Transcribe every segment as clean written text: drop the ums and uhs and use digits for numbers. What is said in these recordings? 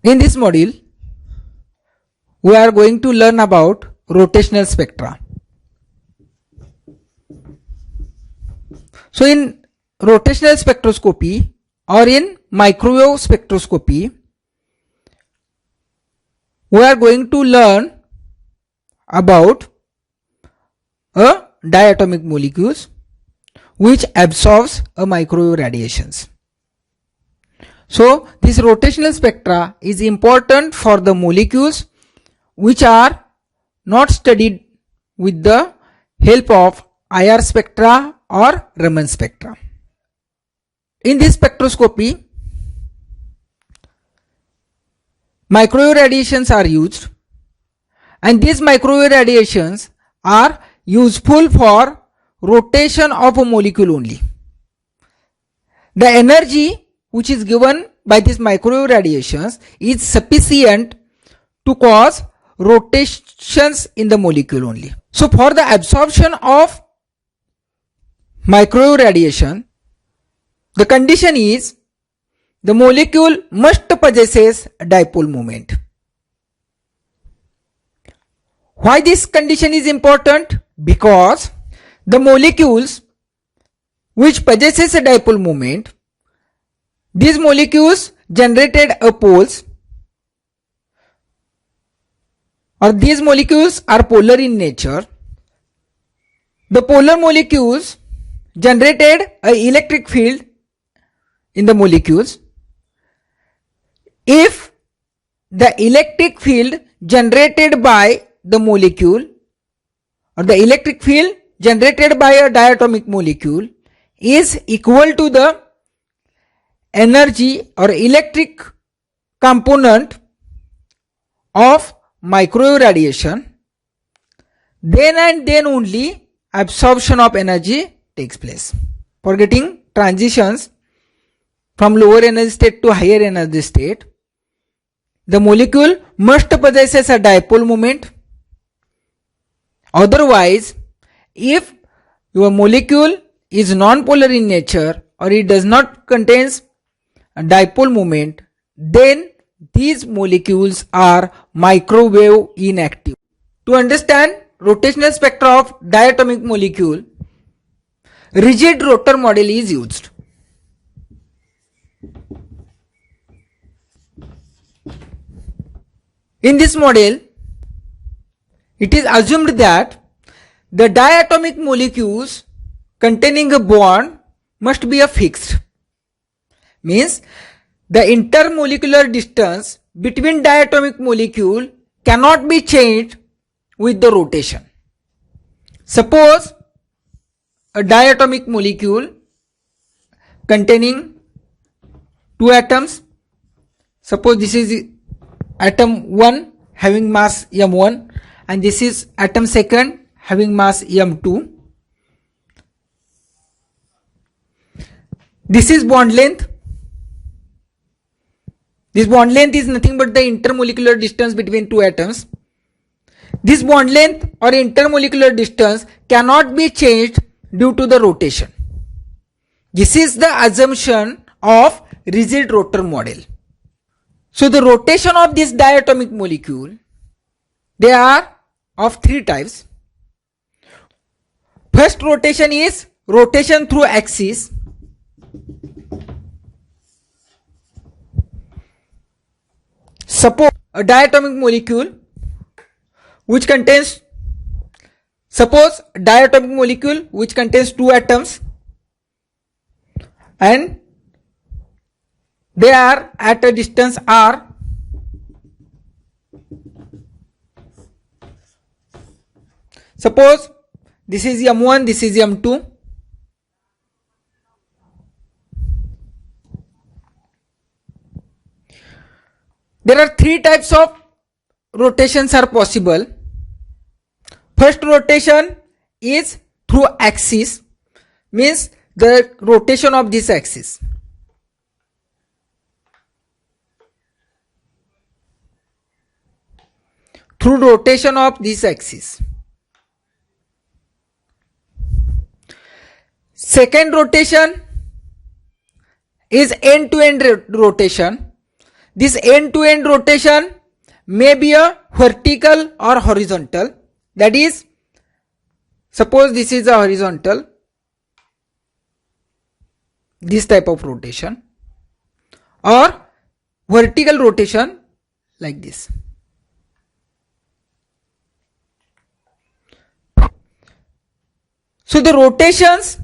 In this module, we are going to learn about rotational spectra. So in rotational spectroscopy or in microwave spectroscopy, we are going to learn about a diatomic molecules which absorbs a microwave radiations. So this rotational spectra is important for the molecules which are not studied with the help of IR spectra or Raman spectra. In this spectroscopy, microwave radiations are used, and these microwave radiations are useful for rotation of a molecule only. The energy which is given by these microwave radiations is sufficient to cause rotations in the molecule only. So for the absorption of microwave radiation, the condition is the molecule must possesses a dipole moment. Why this condition is important? Because the molecules which possesses a dipole moment, these molecules generated a poles, or these molecules are polar in nature. The polar molecules generated an electric field in the molecules. If the electric field generated by the molecule or the electric field generated by a diatomic molecule is equal to the energy or electric component of microwave radiation, then and then only absorption of energy takes place. For getting transitions from lower energy state to higher energy state, the molecule must possess a dipole moment. Otherwise, if your molecule is non-polar in nature or it does not contains a dipole moment, then these molecules are microwave inactive. To understand rotational spectra of diatomic molecule, rigid rotor model is used. In this model, it is assumed that the diatomic molecules containing a bond must be a fixed. Means the intermolecular distance between diatomic molecule cannot be changed with the rotation. Suppose a diatomic molecule containing two atoms. Suppose this is atom 1 having mass m1 and this is atom 2 having mass m2. This is bond length. This bond length is nothing but the intermolecular distance between two atoms. This bond length or intermolecular distance cannot be changed due to the rotation. This is the assumption of rigid rotor model. So the rotation of this diatomic molecule, they are of three types. First rotation is rotation through axis. Suppose a diatomic molecule which contains two atoms and they are at a distance r. Suppose this is m1, this is m2. There are three types of rotations are possible. First rotation is through axis, means the rotation of this axis. Through rotation of this axis. Second rotation is end-to-end rotation, This end-to-end rotation may be a vertical or horizontal. That is, suppose this is a horizontal, this type of rotation, or vertical rotation like this. So the rotations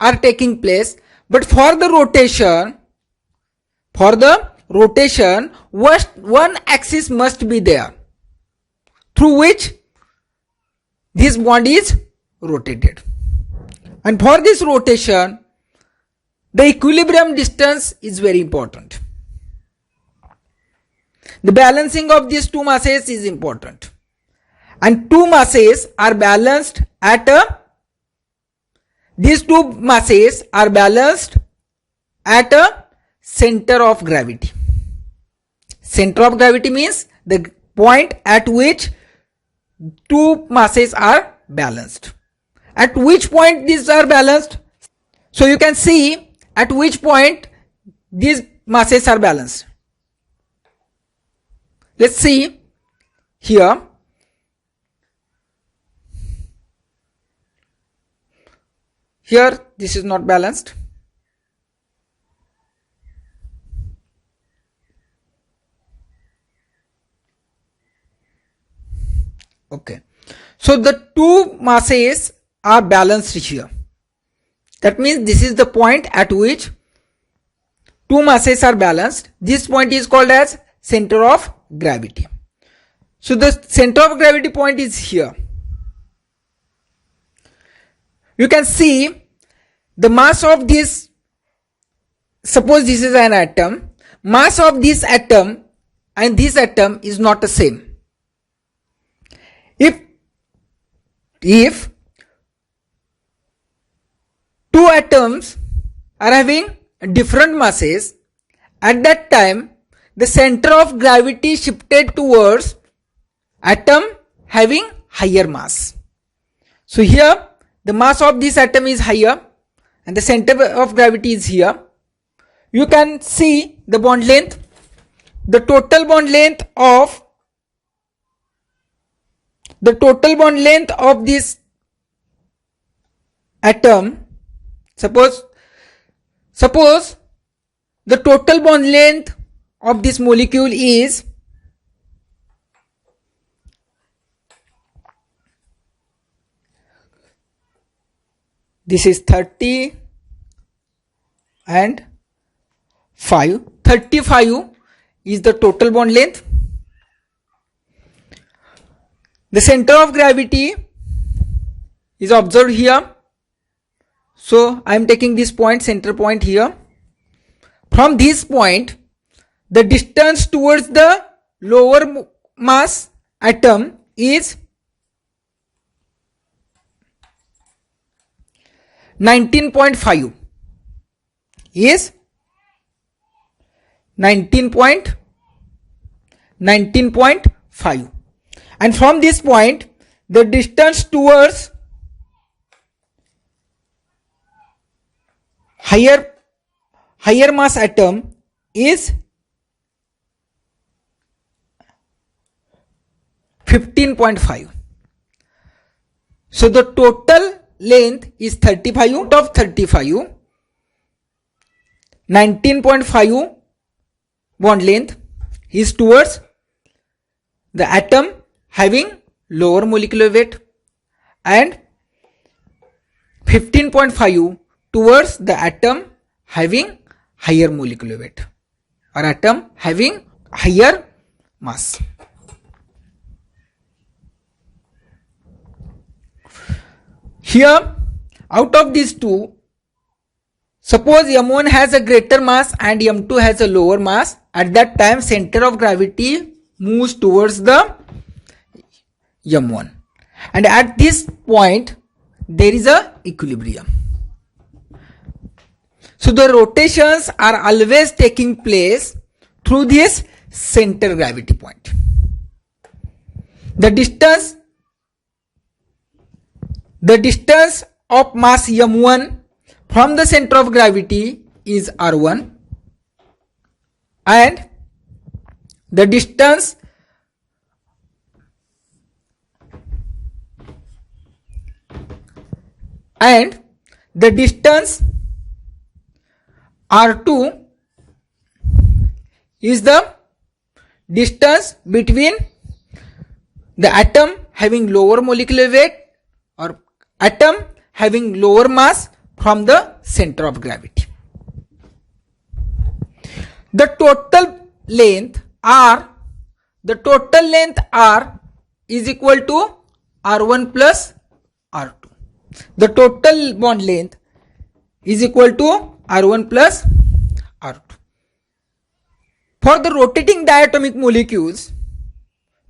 are taking place, but for the rotation, one axis must be there through which this bond is rotated. And for this rotation, the equilibrium distance is very important. The balancing of these two masses is important. And two masses are balanced these two masses are balanced at a center of gravity. Center of gravity means the point at which two masses are balanced. At which point these are balanced? So you can see at which point these masses are balanced. Let's see here. Here this is not balanced. Okay. So the two masses are balanced here. That means this is the point at which two masses are balanced. This point is called as center of gravity. So the center of gravity point is here. You can see the mass of this, suppose this is an atom, mass of this atom and this atom is not the same. If two atoms are having different masses, at that time the center of gravity shifted towards atom having higher mass. So here the mass of this atom is higher and the center of gravity is here. You can see the bond length. The total bond length of this atom, suppose the total bond length of this molecule is this is 30 and 5. 35 is the total bond length. The center of gravity is observed here. So I am taking this point, center point here. From this point, the distance towards the lower mass atom is 19.5 is 19.5, and from this point the distance towards higher mass atom is 15.5. So the total length is 35. Out of 35, 19.5 bond length is towards the atom having lower molecular weight and 15.5 towards the atom having higher molecular weight or atom having higher mass. Here, out of these two, suppose M1 has a greater mass and M2 has a lower mass. At that time, center of gravity moves towards the M1. And at this point, there is a equilibrium. So the rotations are always taking place through this center gravity point. The distance of mass M1 from the center of gravity is R1, and the distance and the distance R2 is the distance between the atom having lower molecular weight or atom having lower mass from the center of gravity. The total length R is equal to R1 plus R2. The total bond length is equal to R1 plus R2. For the rotating diatomic molecules,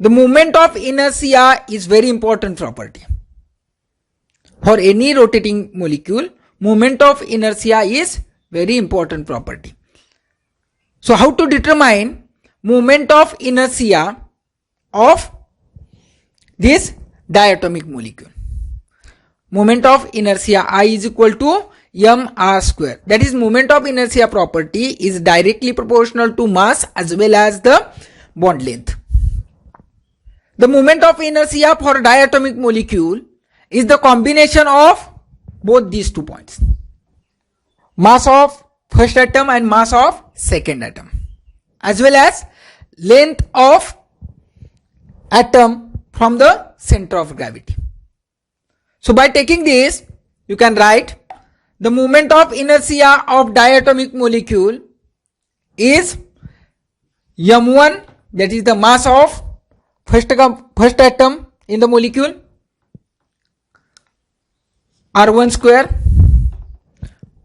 the moment of inertia is very important property. For any rotating molecule, moment of inertia is very important property. So how to determine moment of inertia of this diatomic molecule? Moment of inertia I is equal to mr square. That is, moment of inertia property is directly proportional to mass as well as the bond length. The moment of inertia for a diatomic molecule is the combination of both these 2 points. Mass of first atom and mass of second atom, as well as length of atom from the center of gravity. So by taking this, you can write the moment of inertia of diatomic molecule is m1, that is the mass of first atom in the molecule, r1 square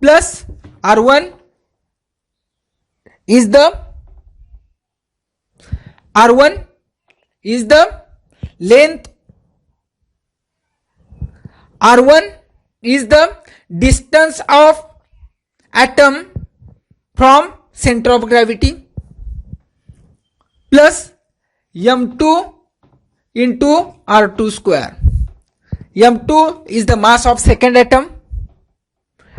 plus r1 is the length, r1 is the distance of atom from center of gravity, plus m2 into r2 square. m2 is the mass of second atom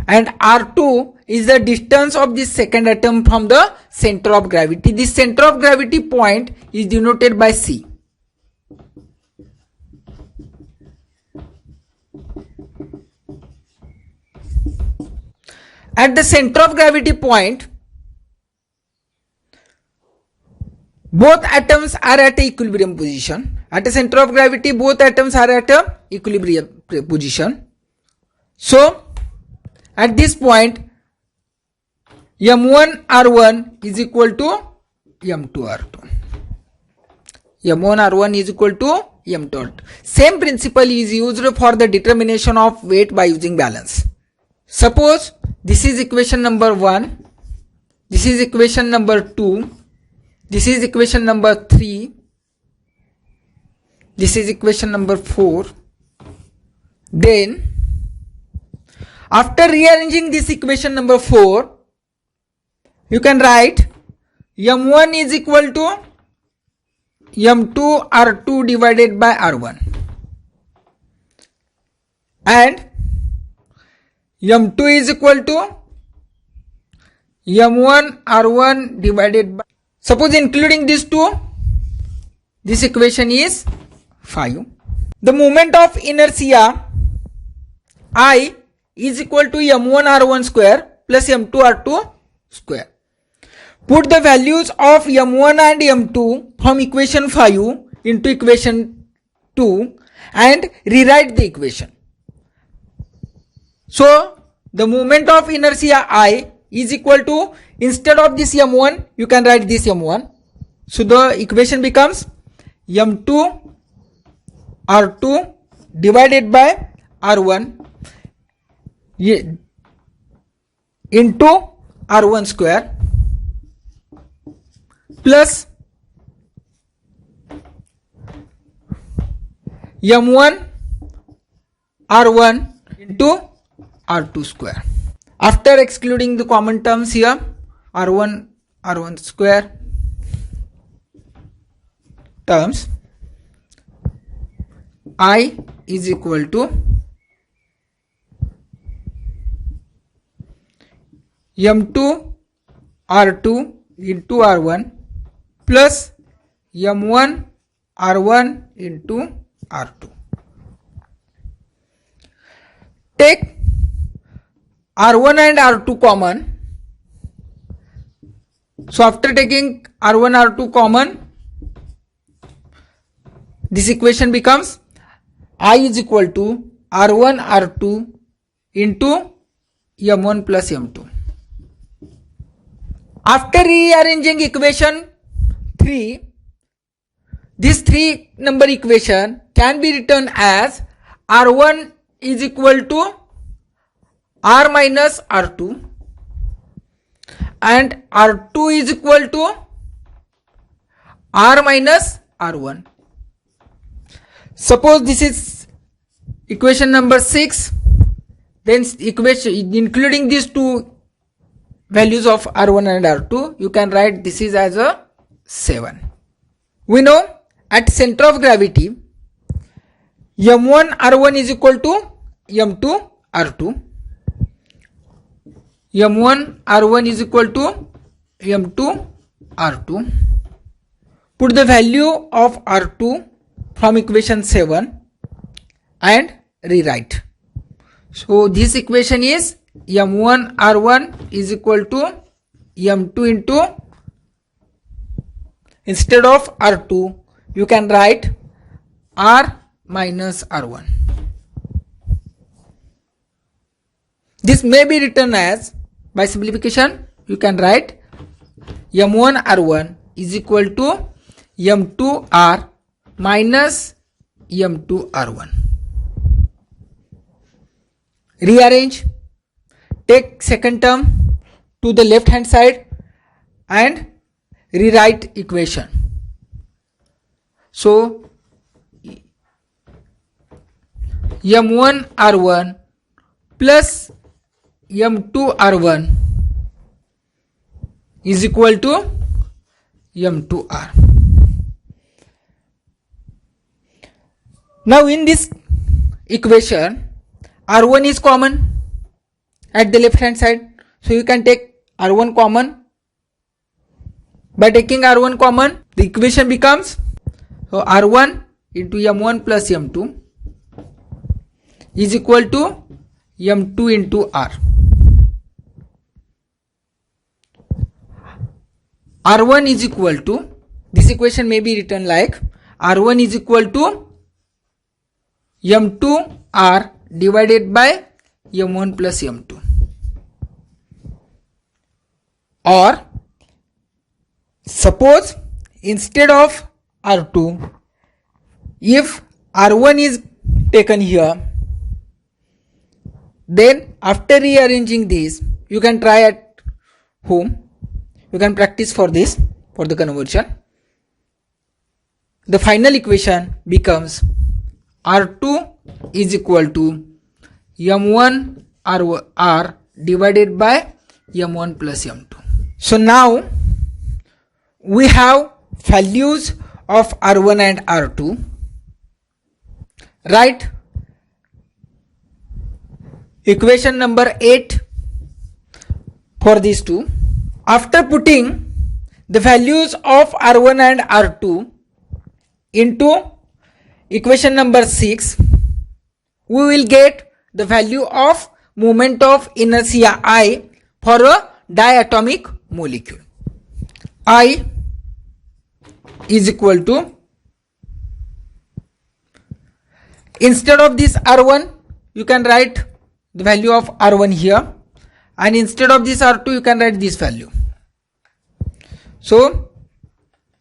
and r2 is the distance of this second atom from the center of gravity. This center of gravity point is denoted by C. At the center of gravity point, both atoms are at equilibrium position. At the center of gravity, both atoms are at a equilibrium position. So, at this point, m1 r1 is equal to m2 r2. m1 r1 is equal to m2 r2. Same principle is used for the determination of weight by using balance. Suppose this is equation number 1, this is equation number 2, this is equation number 3, this is equation number 4. Then, after rearranging this equation number 4, you can write m1 is equal to m2 r2 divided by r1 and m2 is equal to m1 r1 divided by, suppose including these two, this equation is 5. The moment of inertia I is equal to m1 r1 square plus m2 r2 square. Put the values of m1 and m2 from equation 5 into equation 2 and rewrite the equation. So, the moment of inertia I is equal to, instead of this m1, you can write this m1. So, the equation becomes m2 r2 divided by r1 into r1 square plus m1 r1 into r2 square. After excluding the common terms here, r1 square terms, I is equal to m2 r2 into r1 plus m1 r1 into r2. Take r1 and r2 common. So after taking r1 r2 common, this equation becomes I is equal to r1 r2 into m1 plus m2. After rearranging equation 3, this 3 number equation can be written as r1 is equal to r minus r2 and r2 is equal to r minus r1. Suppose this is equation number 6, then equation including these two values of r1 and r2, you can write this is as a 7. We know at center of gravity m1 r1 is equal to m2 r2. m1 r1 is equal to m2 r2. Put the value of r2 from equation 7 and rewrite. So this equation is m1 r1 is equal to m2 into, instead of r2 you can write r minus r1. This may be written as, by simplification you can write m1 r1 is equal to m2 r minus m2 r1. Rearrange, take second term to the left hand side and rewrite equation. So m1 r1 plus m2 r1 is equal to m2 r. Now in this equation r1 is common at the left hand side, so you can take r1 common. By taking r1 common, the equation becomes, so r1 into m1 plus m2 is equal to m2 into r. r1 is equal to, this equation may be written like r1 is equal to m2 r divided by m1 plus m2, or suppose instead of r2, if r1 is taken here, then after rearranging this you can try at home, you can practice for this, for the conversion. The final equation becomes r2 is equal to m1 r divided by m1 plus m2. So now we have values of r1 and r2. Write equation number 8 for these two. After putting the values of r1 and r2 into equation number 6, we will get the value of moment of inertia I for a diatomic molecule. I is equal to, instead of this r1 you can write the value of r1 here, and instead of this r2 you can write this value. So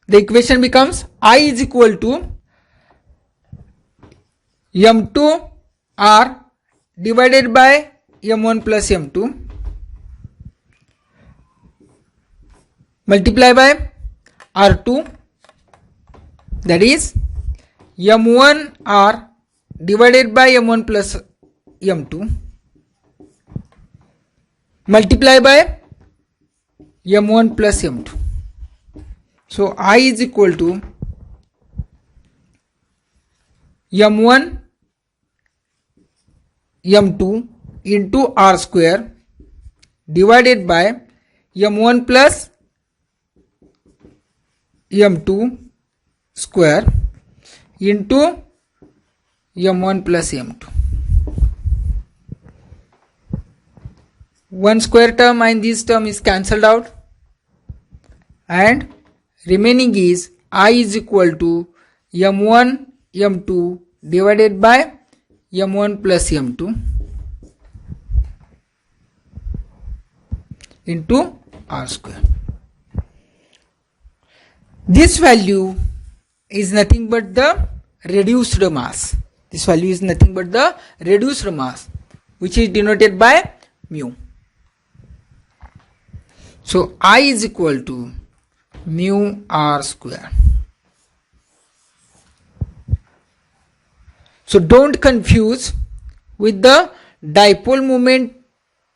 the equation becomes I is equal to m2 r divided by m1 plus m2 multiply by r2, that is m1 r divided by m1 plus m2 multiply by m1 plus m2. So I is equal to m1 m2 into r square divided by m1 plus m2 square into m1 plus m2. One square term and this term is cancelled out, and remaining is I is equal to m1 m2 divided by m1 plus m2 into r square. This value is nothing but the reduced mass. This value is nothing but the reduced mass, which is denoted by mu. So I is equal to mu r square. So don't confuse with the dipole moment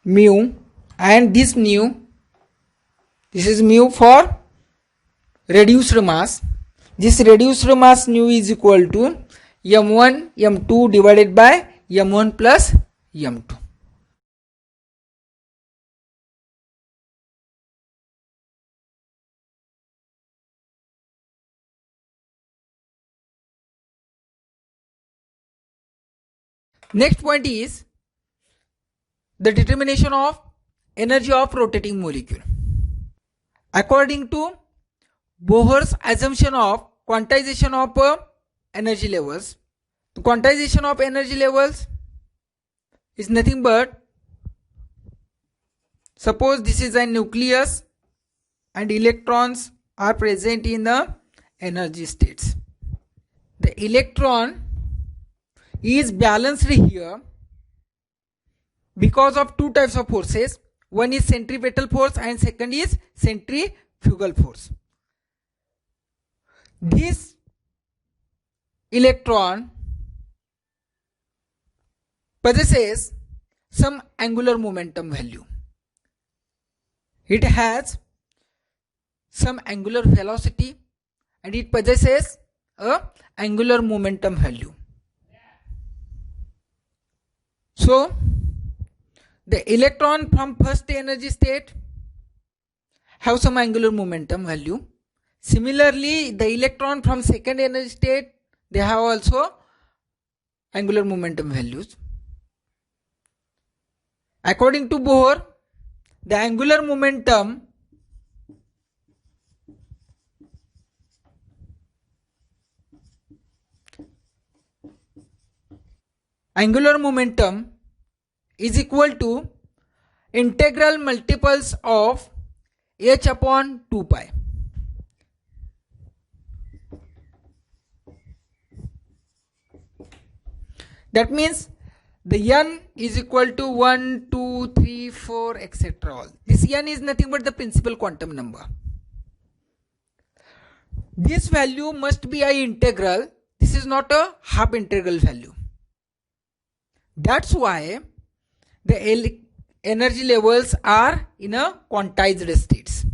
mu and this mu. This is mu for reduced mass. This reduced mass nu is equal to m1 m2 divided by m1 plus m2. Next point is the determination of energy of rotating molecule. According to Bohr's assumption of quantization of energy levels, the quantization of energy levels is nothing but, suppose this is a nucleus and electrons are present in the energy states. The electron is balanced here because of two types of forces. One is centripetal force and second is centrifugal force. This electron possesses some angular momentum value. It has some angular velocity and it possesses a angular momentum value. So the electron from first energy state have some angular momentum value. Similarly, the electron from second energy state, they have also angular momentum values. According to Bohr, the angular momentum is equal to integral multiples of h upon 2 pi. That means the n is equal to 1, 2, 3, 4, etc. all. This n is nothing but the principal quantum number. This value must be an integral. This is not a half integral value. That's why the energy levels are in a quantized states.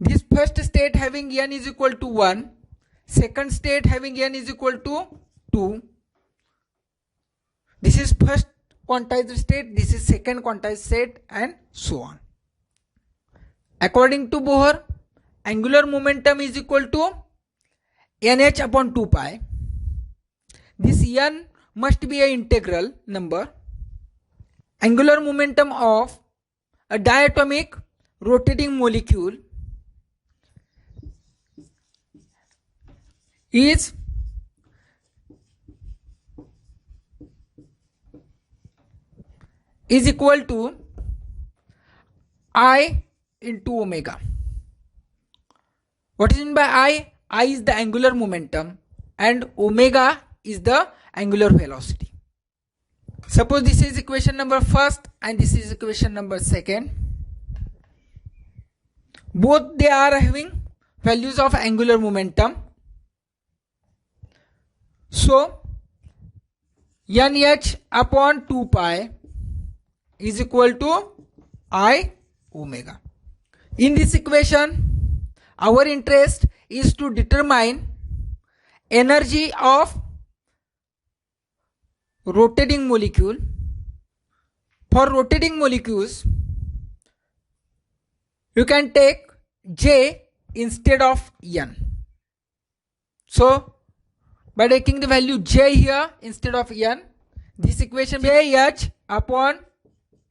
This first state having n is equal to 1, second state having n is equal to 2. This is first quantized state, this is second quantized state, and so on. According to Bohr, angular momentum is equal to nh upon 2 pi. This n must be an integral number. Angular momentum of a diatomic rotating molecule is equal to I into omega. What is meant by I? I is the angular momentum and omega is the angular velocity. Suppose this is equation number first and this is equation number second. Both they are having values of angular momentum. So nh upon 2 pi is equal to I omega. In this equation, our interest is to determine energy of rotating molecule. For rotating molecules, you can take J instead of n. So by taking the value j here instead of n, this equation jh upon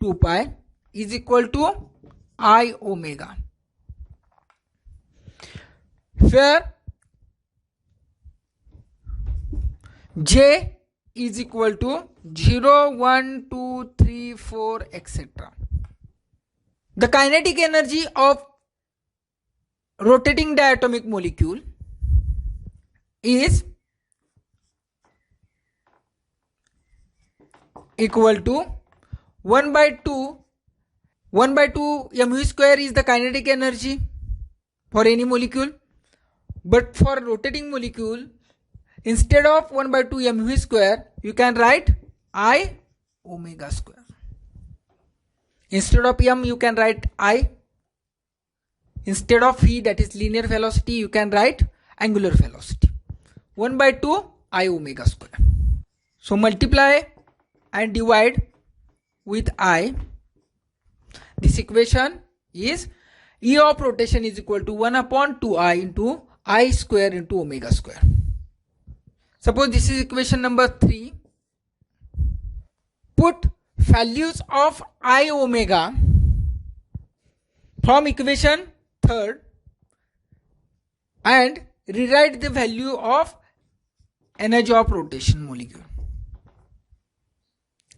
2 pi is equal to I omega, where j is equal to 0, 1, 2, 3, 4, etc. The kinetic energy of rotating diatomic molecule is equal to 1 by 2 mu square is the kinetic energy for any molecule, but for rotating molecule, instead of 1 by 2 mu square, you can write I omega square. Instead of m, you can write I. Instead of v, that is linear velocity, you can write angular velocity. 1 by 2 I omega square. So multiply and divide with I. This equation is E of rotation is equal to 1 upon 2I into I square into omega square. Suppose this is equation number 3. Put values of I omega from equation 3rd and rewrite the value of energy of rotation molecule.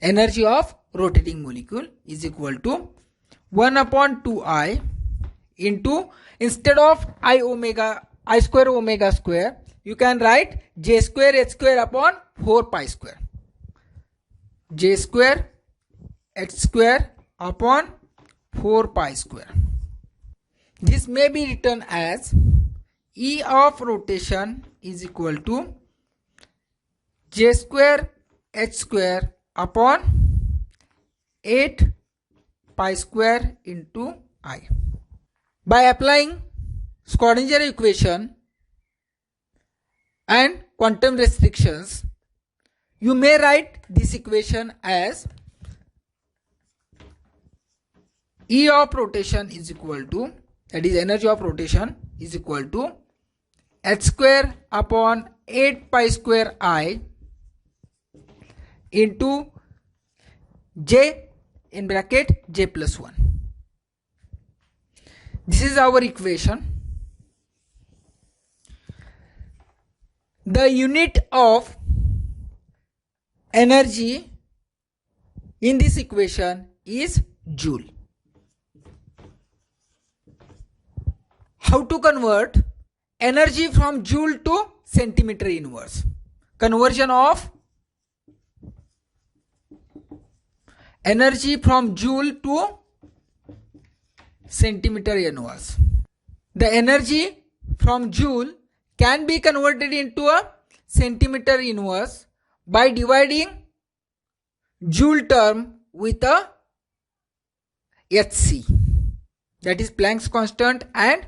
Energy of rotating molecule is equal to 1 upon 2I into, instead of I square omega square, you can write j square h square upon 4 pi square. J square h square upon 4 pi square. This may be written as E of rotation is equal to j square h square upon 8 pi square into I. By applying Schrödinger equation and quantum restrictions, you may write this equation as E of rotation is equal to, that is energy of rotation is equal to h square upon 8 pi square I into j in bracket j plus 1. This is our equation. The unit of energy in this equation is joule. How to convert energy from joule to centimeter inverse? Conversion of energy from joule to centimeter inverse. The energy from joule can be converted into a centimeter inverse by dividing joule term with a hc, that is Planck's constant and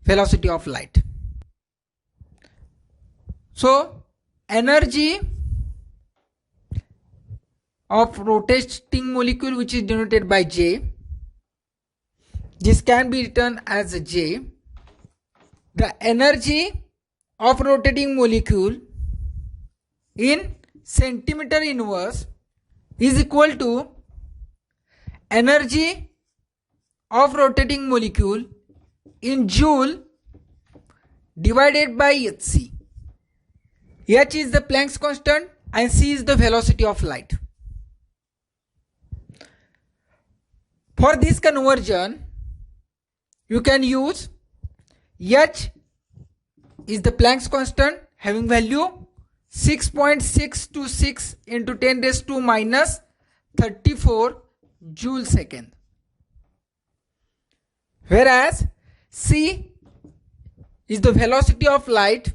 velocity of light. So energy of rotating molecule, which is denoted by J, this can be written as J. The energy of rotating molecule in centimeter inverse is equal to energy of rotating molecule in joule divided by hc. H is the Planck's constant and c is the velocity of light. For this conversion, you can use H is the Planck's constant having value 6.626 into 10 raised to minus 34 joule second. Whereas c is the velocity of light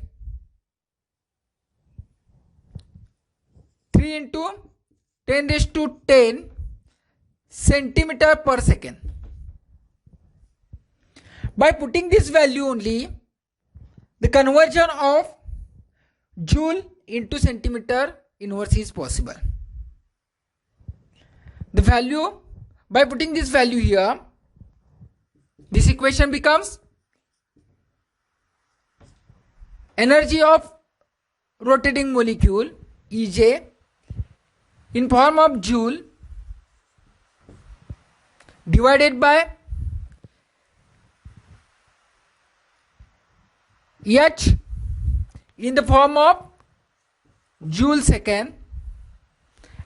3 into 10 raised to 10 centimeter per second. By putting this value only, the conversion of joule into centimeter inverse is possible. The value, by putting this value here, this equation becomes energy of rotating molecule EJ in form of joule divided by H in the form of joule second,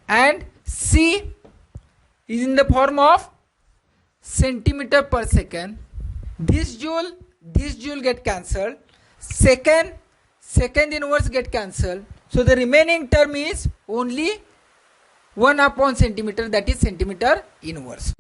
and C is in the form of centimeter per second. This joule get cancelled, second inverse get cancelled, so the remaining term is only 1 upon centimeter, that is centimeter inverse.